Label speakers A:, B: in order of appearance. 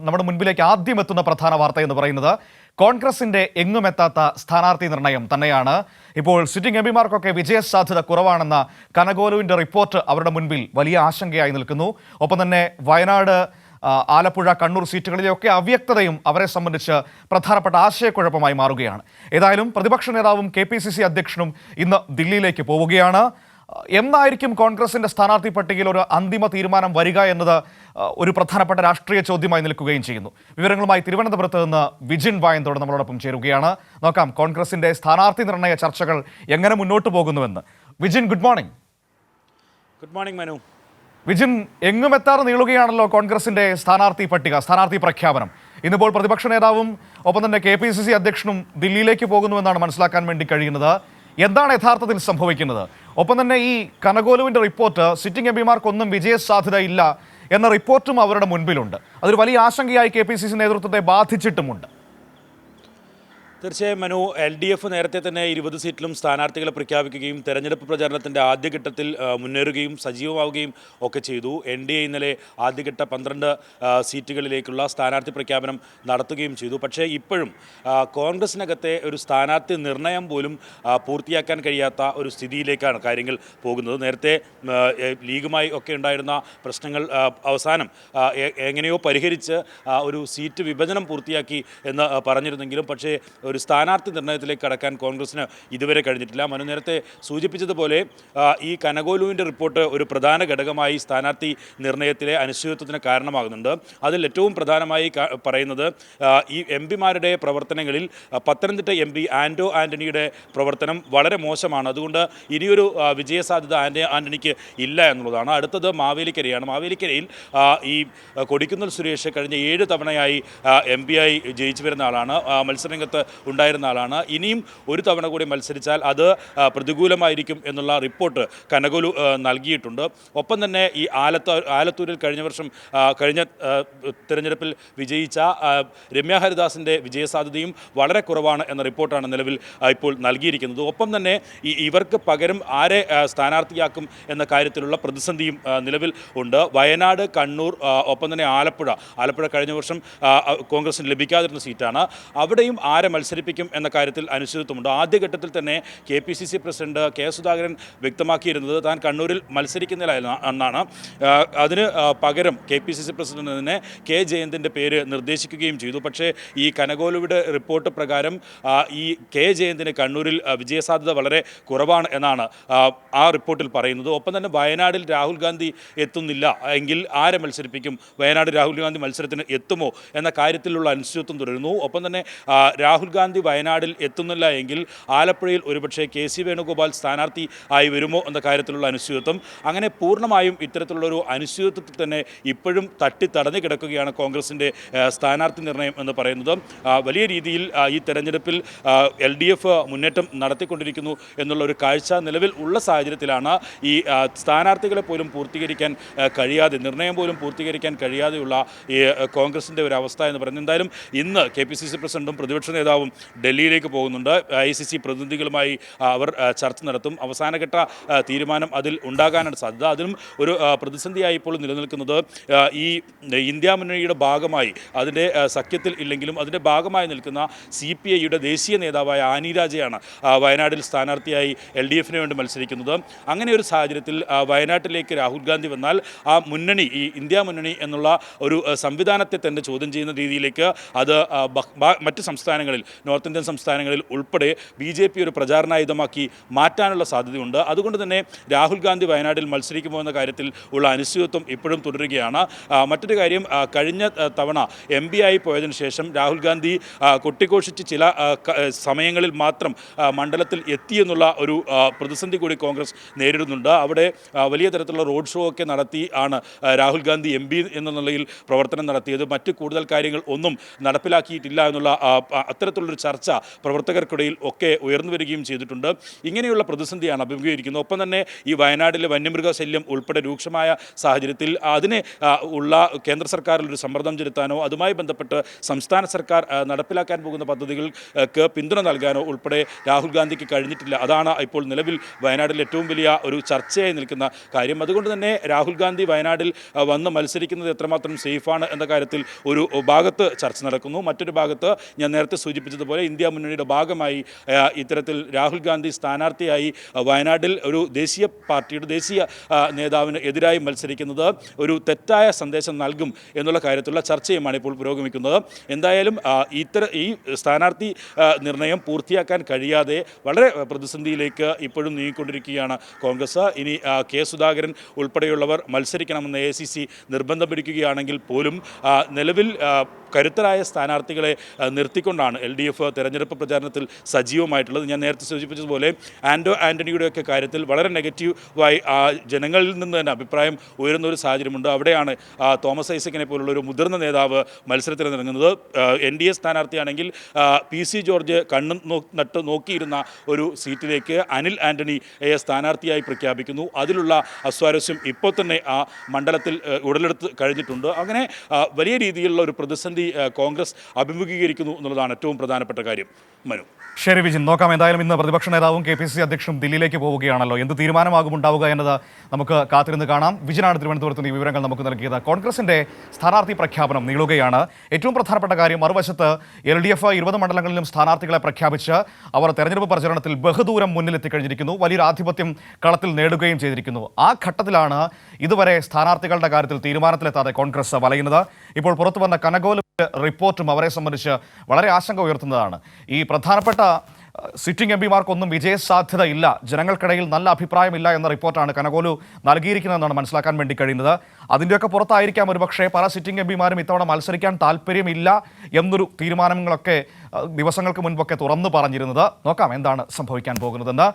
A: നമ്മുടെ മുൻപിലേക്ക് ആദ്യം എത്തുന്ന പ്രധാന വാർത്ത എന്ന് പറയുന്നത് കോൺഗ്രസിന്റെ എങ്ങുമെത്താത്ത സ്ഥാനാർത്ഥി നിർണയം തന്നെയാണ്. ഇപ്പോൾ സിറ്റിംഗ് എംപിമാർക്കൊക്കെ വിജയസാധ്യത കുറവാണെന്ന കനകോലുവിന്റെ റിപ്പോർട്ട് അവരുടെ മുൻപിൽ വലിയ ആശങ്കയായി നിൽക്കുന്നു. ഒപ്പം തന്നെ വയനാട്, ആലപ്പുഴ, കണ്ണൂർ സീറ്റുകളിലെയൊക്കെ അവ്യക്തതയും അവരെ സംബന്ധിച്ച് പ്രധാനപ്പെട്ട ആശയക്കുഴപ്പമായി മാറുകയാണ്. ഏതായാലും പ്രതിപക്ഷ നേതാവും KPCC അധ്യക്ഷനും ഇന്ന് ദില്ലിയിലേക്ക് പോവുകയാണ്. എന്നായിരിക്കും കോൺഗ്രസിന്റെ സ്ഥാനാർത്ഥി പട്ടികയിൽ ഒരു അന്തിമ തീരുമാനം വരിക എന്നത് ഒരു പ്രധാനപ്പെട്ട രാഷ്ട്രീയ ചോദ്യമായി നിൽക്കുകയും ചെയ്യുന്നു. വിവരങ്ങളുമായി തിരുവനന്തപുരത്ത് നിന്ന് വിജിൻ വായന്തോട് നമ്മളോടൊപ്പം ചേരുകയാണ്. നോക്കാം കോൺഗ്രസിന്റെ സ്ഥാനാർത്ഥി നിർണയ ചർച്ചകൾ എങ്ങനെ മുന്നോട്ട് പോകുന്നുവെന്ന്. Vijin, good morning.
B: Good morning Manu.
A: Vijin, എങ്ങുമെത്താറ് നീളുകയാണല്ലോ കോൺഗ്രസിന്റെ സ്ഥാനാർത്ഥി പട്ടിക, സ്ഥാനാർത്ഥി പ്രഖ്യാപനം. ഇന്നിപ്പോൾ പ്രതിപക്ഷ നേതാവും ഒപ്പം തന്നെ KPCC അധ്യക്ഷനും ദില്ലിയിലേക്ക് പോകുന്നുവെന്നാണ് മനസ്സിലാക്കാൻ വേണ്ടി കഴിയുന്നത്. എന്താണ് യഥാർത്ഥത്തിൽ സംഭവിക്കുന്നത്? ഒപ്പം തന്നെ ഈ കനകോലുവിന്റെ റിപ്പോർട്ട് സിറ്റിംഗ് എംപിമാർക്കൊന്നും വിജയസാധ്യത ഇല്ല എന്ന റിപ്പോർട്ടും അവരുടെ മുൻപിലുണ്ട്. അതൊരു വലിയ ആശങ്കയായി KPCC നേതൃത്വത്തെ ബാധിച്ചിട്ടുമുണ്ട്.
B: തീർച്ചയായും മനു, LDF നേരത്തെ തന്നെ 20 സീറ്റിലും സ്ഥാനാർത്ഥികളെ പ്രഖ്യാപിക്കുകയും തെരഞ്ഞെടുപ്പ് പ്രചാരണത്തിൻ്റെ ആദ്യഘട്ടത്തിൽ മുന്നേറുകയും സജീവമാവുകയും ഒക്കെ ചെയ്തു. NDA ഇന്നലെ ആദ്യഘട്ട 12 സീറ്റുകളിലേക്കുള്ള സ്ഥാനാർത്ഥി പ്രഖ്യാപനം നടത്തുകയും ചെയ്തു. പക്ഷേ ഇപ്പോഴും കോൺഗ്രസിനകത്തെ ഒരു സ്ഥാനാർത്ഥി നിർണയം പോലും പൂർത്തിയാക്കാൻ കഴിയാത്ത ഒരു സ്ഥിതിയിലേക്കാണ് കാര്യങ്ങൾ പോകുന്നത്. നേരത്തെ ലീഗുമായി ഒക്കെ ഉണ്ടായിരുന്ന പ്രശ്നങ്ങൾ അവസാനം എങ്ങനെയോ പരിഹരിച്ച് ഒരു സീറ്റ് വിഭജനം പൂർത്തിയാക്കി എന്ന് പറഞ്ഞിരുന്നെങ്കിലും പക്ഷേ ഒരു സ്ഥാനാർത്ഥി നിർണയത്തിലേക്ക് കടക്കാൻ കോൺഗ്രസിന് ഇതുവരെ കഴിഞ്ഞിട്ടില്ല. മനു നേരത്തെ സൂചിപ്പിച്ചതുപോലെ ഈ കനകോലുവിൻ്റെ റിപ്പോർട്ട് ഒരു പ്രധാന ഘടകമായി സ്ഥാനാർത്ഥി നിർണയത്തിലെ അനിശ്ചിതത്വത്തിന് കാരണമാകുന്നുണ്ട്. അതിൽ ഏറ്റവും പ്രധാനമായി പറയുന്നത് ഈ MPമാരുടെ പ്രവർത്തനങ്ങളിൽ പത്തനംതിട്ട MP ആൻഡോ ആൻ്റണിയുടെ പ്രവർത്തനം വളരെ മോശമാണ്. അതുകൊണ്ട് ഇനിയൊരു വിജയസാധ്യത ആൻ്റണിക്ക് ഇല്ല എന്നുള്ളതാണ്. അടുത്തത് മാവേലിക്കരയാണ്. മാവേലിക്കരയിൽ ഈ കൊടിക്കുന്നിൽ സുരേഷ് കഴിഞ്ഞ 7 തവണയായി MP ആയി ജയിച്ചു വരുന്ന ആളാണ്, മത്സരരംഗത്ത് ഉണ്ടായിരുന്ന ആളാണ്. ഇനിയും ഒരു തവണ കൂടി മത്സരിച്ചാൽ അത് പ്രതികൂലമായിരിക്കും എന്നുള്ള റിപ്പോർട്ട് കനകോലു നൽകിയിട്ടുണ്ട്. ഒപ്പം തന്നെ ഈ ആലത്തൂരിൽ കഴിഞ്ഞ തിരഞ്ഞെടുപ്പിൽ വിജയിച്ച രമ്യ ഹരിദാസിൻ്റെ വിജയസാധ്യതയും വളരെ കുറവാണ് എന്ന റിപ്പോർട്ടാണ് നിലവിൽ ഇപ്പോൾ നൽകിയിരിക്കുന്നത്. ഒപ്പം തന്നെ ഇവർക്ക് പകരം ആരെ സ്ഥാനാർത്ഥിയാക്കും എന്ന കാര്യത്തിലുള്ള പ്രതിസന്ധിയും നിലവിൽ ഉണ്ട്. വയനാട്, കണ്ണൂർ, ഒപ്പം തന്നെ ആലപ്പുഴ കഴിഞ്ഞ വർഷം കോൺഗ്രസിന് ലഭിക്കാതിരുന്ന സീറ്റാണ്. അവിടെയും ആരെ മത്സരിപ്പിക്കും എന്ന കാര്യത്തിൽ അനിശ്ചിതത്വമുണ്ട്. ആദ്യഘട്ടത്തിൽ തന്നെ KPCC പ്രസിഡന്റ് K സുധാകരൻ വ്യക്തമാക്കിയിരുന്നത് താൻ കണ്ണൂരിൽ മത്സരിക്കുന്നില്ല എന്നാണ്. അതിന് പകരം KPCC പ്രസിഡന്റ് തന്നെ K ജയന്തിൻ്റെ പേര് നിർദ്ദേശിക്കുകയും ചെയ്തു. പക്ഷേ ഈ കനകോലുവിയുടെ റിപ്പോർട്ട് പ്രകാരം ഈ K ജയന്തിന് കണ്ണൂരിൽ വിജയസാധ്യത വളരെ കുറവാണ് എന്നാണ് ആ റിപ്പോർട്ടിൽ പറയുന്നത്. ഒപ്പം തന്നെ വയനാടിൽ രാഹുൽ ഗാന്ധി എത്തുന്നില്ല എങ്കിൽ ആരെ മത്സരിപ്പിക്കും, വയനാട് രാഹുൽ ഗാന്ധി മത്സരത്തിന് എത്തുമോ എന്ന കാര്യത്തിലുള്ള അനിശ്ചിതത്വം തുടരുന്നു. ഒപ്പം തന്നെ രാഹുൽ ഗാന്ധി വയനാടിൽ എത്തുന്നില്ല എങ്കിൽ ആലപ്പുഴയിൽ ഒരുപക്ഷെ KC വേണുഗോപാൽ സ്ഥാനാർത്ഥി ആയി വരുമോ എന്ന കാര്യത്തിലുള്ള അനിശ്ചിതത്വം. അങ്ങനെ പൂർണ്ണമായും ഇത്തരത്തിലുള്ളൊരു അനിശ്ചിതത്വത്തിൽ തന്നെ ഇപ്പോഴും തടഞ്ഞു കിടക്കുകയാണ് കോൺഗ്രസിൻ്റെ സ്ഥാനാർത്ഥി നിർണയം എന്ന് പറയുന്നത്. വലിയ രീതിയിൽ ഈ തെരഞ്ഞെടുപ്പിൽ LDF മുന്നേറ്റം നടത്തിക്കൊണ്ടിരിക്കുന്നു എന്നുള്ള ഒരു കാഴ്ച നിലവിൽ ഉള്ള സാഹചര്യത്തിലാണ് ഈ സ്ഥാനാർത്ഥികളെ പോലും പൂർത്തീകരിക്കാൻ കഴിയാതെ, നിർണയം പോലും പൂർത്തീകരിക്കാൻ കഴിയാതെയുള്ള ഈ കോൺഗ്രസിൻ്റെ ഒരു അവസ്ഥ എന്ന് പറയുന്നത്. എന്തായാലും ഇന്ന് KPCC പ്രസിഡന്റും പ്രതിപക്ഷ നേതാവും ഡൽഹിയിലേക്ക് പോകുന്നുണ്ട്. ICC പ്രതിനിധികളുമായി അവർ ചർച്ച നടത്തും. അവസാനഘട്ട തീരുമാനം അതിൽ ഉണ്ടാകാനാണ് സാധ്യത. അതിലും ഒരു പ്രതിസന്ധിയായി ഇപ്പോൾ നിലനിൽക്കുന്നത് ഈ ഇന്ത്യ മുന്നണിയുടെ ഭാഗമായി, അതിൻ്റെ സഖ്യത്തിൽ ഇല്ലെങ്കിലും അതിൻ്റെ ഭാഗമായി നിൽക്കുന്ന CPIയുടെ ദേശീയ നേതാവായ ആനി രാജയാണ് വയനാട്ടിൽ സ്ഥാനാർത്ഥിയായി LDFന് വേണ്ടി മത്സരിക്കുന്നത്. അങ്ങനെ ഒരു സാഹചര്യത്തിൽ വയനാട്ടിലേക്ക് രാഹുൽ ഗാന്ധി വന്നാൽ ആ മുന്നണി, ഈ ഇന്ത്യ മുന്നണി എന്നുള്ള ഒരു സംവിധാനത്തെ തന്നെ ചോദ്യം ചെയ്യുന്ന രീതിയിലേക്ക് അത് മറ്റ് സംസ്ഥാനങ്ങളിൽ, നോർത്ത് ഇന്ത്യൻ സംസ്ഥാനങ്ങളിൽ ഉൾപ്പെടെ BJP ഒരു പ്രചാരണായുധമാക്കി മാറ്റാനുള്ള സാധ്യതയുണ്ട്. അതുകൊണ്ട് തന്നെ രാഹുൽ ഗാന്ധി വയനാട്ടിൽ മത്സരിക്കുമോ എന്ന കാര്യത്തിൽ ഉള്ള അനിശ്ചിതത്വം ഇപ്പോഴും തുടരുകയാണ്. മറ്റൊരു കാര്യം, കഴിഞ്ഞ തവണ MP ആയി പോയതിനു ശേഷം രാഹുൽ ഗാന്ധി കൊട്ടിഘോഷിച്ച് ചില സമയങ്ങളിൽ മാത്രം മണ്ഡലത്തിൽ എത്തിയെന്നുള്ള ഒരു പ്രതിസന്ധി കൂടി കോൺഗ്രസ് നേരിടുന്നുണ്ട്. അവിടെ വലിയ തരത്തിലുള്ള റോഡ് ഷോ ഒക്കെ നടത്തി ആണ് രാഹുൽ ഗാന്ധി MP എന്ന നിലയിൽ പ്രവർത്തനം നടത്തിയത്. മറ്റ് കൂടുതൽ കാര്യങ്ങൾ ഒന്നും നടപ്പിലാക്കിയിട്ടില്ല എന്നുള്ള അത്തരത്തിലുള്ള തരത്തിലുള്ളൊരു ചർച്ച പ്രവർത്തകർക്കിടയിൽ ഒക്കെ ഉയർന്നു വരികയും ചെയ്തിട്ടുണ്ട്. ഇങ്ങനെയുള്ള പ്രതിസന്ധിയാണ് അഭിമുഖീകരിക്കുന്നത്. ഒപ്പം തന്നെ ഈ വയനാട്ടിലെ വന്യമൃഗശല്യം ഉൾപ്പെടെ രൂക്ഷമായ സാഹചര്യത്തിൽ അതിനെ ഉള്ള കേന്ദ്ര സർക്കാരിലൊരു സമ്മർദ്ദം ചെലുത്താനോ അതുമായി ബന്ധപ്പെട്ട് സംസ്ഥാന സർക്കാർ നടപ്പിലാക്കാൻ പോകുന്ന പദ്ധതികൾക്ക് പിന്തുണ നൽകാനോ ഉൾപ്പെടെ രാഹുൽ ഗാന്ധിക്ക് കഴിഞ്ഞിട്ടില്ല. അതാണ് ഇപ്പോൾ നിലവിൽ വയനാട്ടിൽ ഏറ്റവും വലിയ ഒരു ചർച്ചയായി നിൽക്കുന്ന കാര്യം. അതുകൊണ്ട് തന്നെ രാഹുൽ ഗാന്ധി വയനാട്ടിൽ വന്ന് മത്സരിക്കുന്നത് എത്രമാത്രം സേഫാണ് എന്ന കാര്യത്തിൽ ഒരു ഭാഗത്ത് ചർച്ച നടക്കുന്നു. മറ്റൊരു ഭാഗത്ത് ഞാൻ നേരത്തെ സൂചിപ്പിച്ചതുപോലെ ഇന്ത്യ മുന്നണിയുടെ ഭാഗമായി ഇത്തരത്തിൽ രാഹുൽ ഗാന്ധി സ്ഥാനാർത്ഥിയായി വയനാട്ടിൽ ഒരു ദേശീയ പാർട്ടിയുടെ ദേശീയ നേതാവിന് എതിരായി മത്സരിക്കുന്നത് ഒരു തെറ്റായ സന്ദേശം നൽകും എന്നുള്ള കാര്യത്തിലുള്ള ചർച്ചയുമാണ് ഇപ്പോൾ പുരോഗമിക്കുന്നത്. എന്തായാലും ഈ സ്ഥാനാർത്ഥി നിർണയം പൂർത്തിയാക്കാൻ കഴിയാതെ വളരെ പ്രതിസന്ധിയിലേക്ക് ഇപ്പോഴും നീങ്ങിക്കൊണ്ടിരിക്കുകയാണ് കോൺഗ്രസ്. ഇനി കെ സുധാകരൻ ഉൾപ്പെടെയുള്ളവർ മത്സരിക്കണമെന്ന് AICC നിർബന്ധം പിടിക്കുകയാണെങ്കിൽ പോലും നിലവിൽ കരുത്തരായ സ്ഥാനാർത്ഥികളെ നിർത്തിക്കൊണ്ടാണ് LDF തെരഞ്ഞെടുപ്പ് പ്രചാരണത്തിൽ സജീവമായിട്ടുള്ളത്. ഞാൻ നേരത്തെ സൂചിപ്പിച്ചതുപോലെ ആൻ്റണിയുടെയൊക്കെ കാര്യത്തിൽ വളരെ നെഗറ്റീവായി ജനങ്ങളിൽ നിന്ന് തന്നെ അഭിപ്രായം ഉയരുന്ന ഒരു സാഹചര്യമുണ്ട്. അവിടെയാണ് തോമസ് ഐസക്കിനെ പോലുള്ള ഒരു മുതിർന്ന നേതാവ് മത്സരത്തിനിറങ്ങുന്നത്. NDA സ്ഥാനാർത്ഥിയാണെങ്കിൽ PC ജോർജ് നട്ട് നോക്കിയിരുന്ന ഒരു സീറ്റിലേക്ക് അനിൽ ആൻ്റണിയെ സ്ഥാനാർത്ഥിയായി പ്രഖ്യാപിക്കുന്നു. അതിലുള്ള അസ്വാരസ്യം ഇപ്പോൾ തന്നെ ആ മണ്ഡലത്തിൽ ഉടലെടുത്ത് കഴിഞ്ഞിട്ടുണ്ട്. അങ്ങനെ വലിയ രീതിയിലുള്ള ഒരു പ്രതിസന്ധി കോൺഗ്രസ് അഭിമുഖീകരിക്കുന്നു എന്നുള്ളതാണ് ഏറ്റവും പ്രധാനപ്പെട്ട കാര്യം. മനു.
A: ശരി വിജിൻ, നോക്കാം. എന്തായാലും ഇന്ന് പ്രതിപക്ഷ നേതാവും KPCC അധ്യക്ഷനും ദില്ലിയിലേക്ക് പോവുകയാണല്ലോ. എന്ത് തീരുമാനമാകും ഉണ്ടാവുക എന്നത് നമുക്ക് കാത്തിരുന്ന് കാണാം. വിജിനാണ് തിരുവനന്തപുരത്ത് നിന്ന് ഈ വിവരങ്ങൾ നമുക്ക് നൽകിയത്. കോൺഗ്രസിന്റെ സ്ഥാനാർത്ഥി പ്രഖ്യാപനം നീളുകയാണ്. ഏറ്റവും പ്രധാനപ്പെട്ട കാര്യം, മറുവശത്ത് LDF 20 മണ്ഡലങ്ങളിലും സ്ഥാനാർത്ഥികളെ പ്രഖ്യാപിച്ച് അവർ തെരഞ്ഞെടുപ്പ് പ്രചരണത്തിൽ ബഹുദൂരം മുന്നിലെത്തിക്കഴിഞ്ഞിരിക്കുന്നു. വലിയൊരു ആധിപത്യം കളത്തിൽ നേടുകയും ചെയ്തിരിക്കുന്നു. ആ ഘട്ടത്തിലാണ് ഇതുവരെ സ്ഥാനാർത്ഥികളുടെ കാര്യത്തിൽ തീരുമാനത്തിലെത്താതെ കോൺഗ്രസ് വലയുന്നത്. ഇപ്പോൾ പുറത്തു വന്ന കനകോലു റിപ്പോർട്ടും അവരെ സംബന്ധിച്ച് വളരെ ആശങ്ക ഉയർത്തുന്നതാണ്. ഈ പ്രധാനപ്പെട്ട സിറ്റിംഗ് MPമാർക്കൊന്നും വിജയസാധ്യത ഇല്ല, ജനങ്ങൾക്കിടയിൽ നല്ല അഭിപ്രായമില്ല എന്ന റിപ്പോർട്ടാണ് കനകോലു നൽകിയിരിക്കുന്നതെന്നാണ് മനസ്സിലാക്കാൻ വേണ്ടി കഴിയുന്നത്. അതിൻ്റെയൊക്കെ പുറത്തായിരിക്കാം ഒരുപക്ഷെ പല സിറ്റിംഗ് MPമാരും ഇത്തവണ മത്സരിക്കാൻ താല്പര്യമില്ല എന്നൊരു തീരുമാനങ്ങളൊക്കെ ദിവസങ്ങൾക്ക് മുൻപൊക്കെ തുറന്നു പറഞ്ഞിരുന്നത്. നോക്കാം എന്താണ് സംഭവിക്കാൻ പോകുന്നതെന്ന്.